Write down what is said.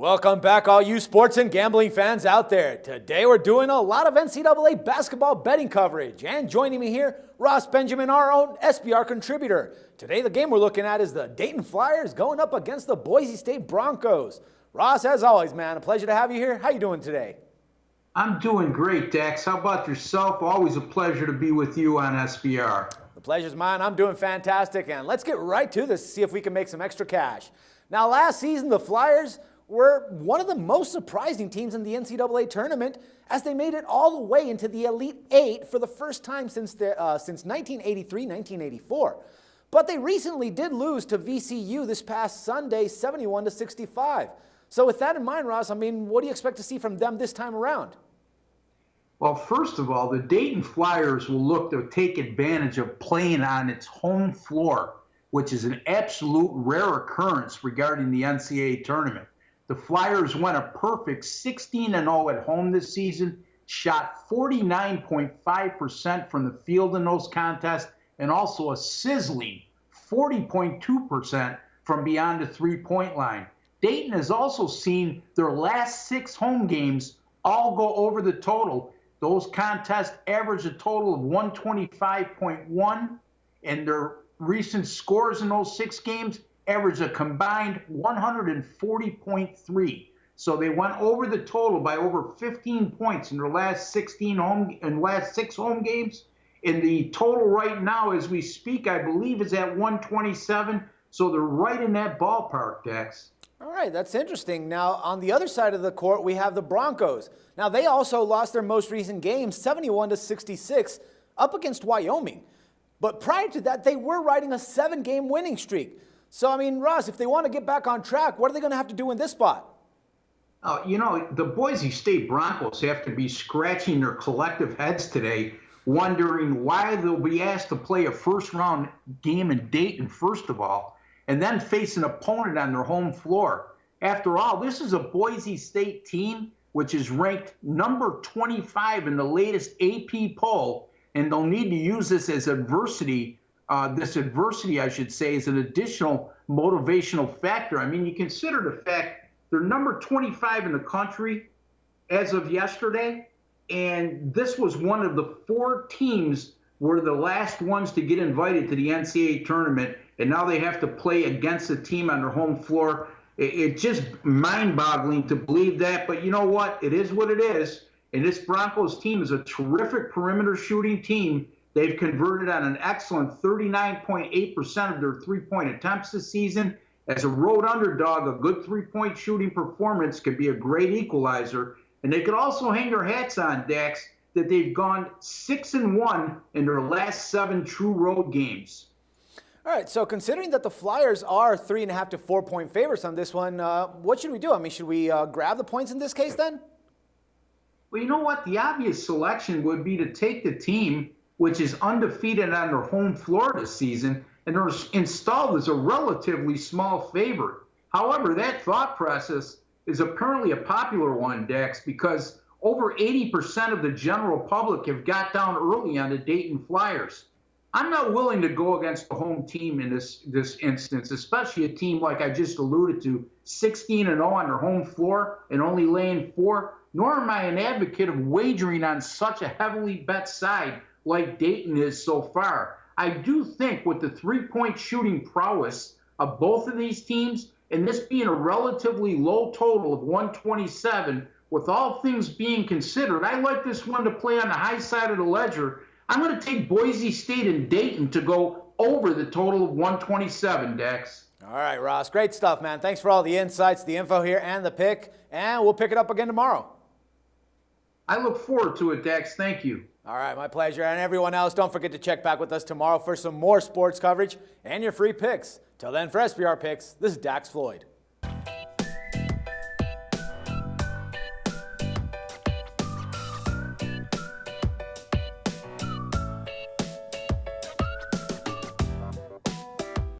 Welcome back, all you sports and gambling fans out there. Today we're doing a lot of NCAA basketball betting coverage. And joining me here, Ross Benjamin, our own SBR contributor. Today the game we're looking at is the Dayton Flyers going up against the Boise State Broncos. Ross, as always, man, a pleasure to have you here. How you doing today? I'm doing great, Dax. How about yourself? Always a pleasure to be with you on SBR. The pleasure's mine. I'm doing fantastic. And let's get right to this, see if we can make some extra cash. Now, last season, the Flyers were one of the most surprising teams in the NCAA tournament as they made it all the way into the Elite Eight for the first time since 1983-1984. But they recently did lose to VCU this past Sunday, 71-65. So with that in mind, Ross, what do you expect to see from them this time around? Well, first of all, the Dayton Flyers will look to take advantage of playing on its home floor, which is an absolute rare occurrence regarding the NCAA tournament. The Flyers went a perfect 16-0 at home this season, shot 49.5% from the field in those contests, and also a sizzling 40.2% from beyond the three-point line. Dayton has also seen their last 6 home games all go over the total. Those contests average a total of 125.1, and their recent scores in those 6 games average a combined 140.3. So they went over the total by over 15 points in their last 6 home games. And the total right now, as we speak, I believe is at 127. So they're right in that ballpark, Dex. All right, that's interesting. Now, on the other side of the court, we have the Broncos. Now, they also lost their most recent game, 71-66, up against Wyoming. But prior to that, they were riding a 7-game winning streak. So, Ross, if they want to get back on track, what are they going to have to do in this spot? The Boise State Broncos have to be scratching their collective heads today, wondering why they'll be asked to play a first-round game in Dayton, first of all, and then face an opponent on their home floor. After all, this is a Boise State team which is ranked number 25 in the latest AP poll, and they'll need to use this as adversity. This adversity, I should say, is an additional motivational factor. You consider the fact they're number 25 in the country as of yesterday, and this was one of the 4 teams were the last ones to get invited to the NCAA tournament, and now they have to play against a team on their home floor. It's just mind-boggling to believe that, but you know what? It is what it is, and this Broncos team is a terrific perimeter shooting team. They've converted on an excellent 39.8% of their three-point attempts this season. As a road underdog, a good three-point shooting performance could be a great equalizer. And they could also hang their hats on, Dax, that they've gone 6-1 in their last 7 true road games. All right, so considering that the Flyers are 3.5 to 4-point favorites on this one, what should we do? Should we grab the points in this case then? Well, you know what? The obvious selection would be to take the team which is undefeated on their home floor this season, and they're installed as a relatively small favorite. However, that thought process is apparently a popular one, Dex, because over 80% of the general public have got down early on the Dayton Flyers. I'm not willing to go against the home team in this instance, especially a team like I just alluded to, 16-0 on their home floor and only laying 4, nor am I an advocate of wagering on such a heavily bet side like Dayton is so far. I do think with the three-point shooting prowess of both of these teams, and this being a relatively low total of 127, with all things being considered, I like this one to play on the high side of the ledger. I'm going to take Boise State and Dayton to go over the total of 127, Dex. All right, Ross, great stuff, man. Thanks for all the insights, the info here, and the pick, and we'll pick it up again tomorrow. I look forward to it, Dex. Thank you. All right, my pleasure. And everyone else, don't forget to check back with us tomorrow for some more sports coverage and your free picks. Till then, for SBR Picks, this is Dax Floyd.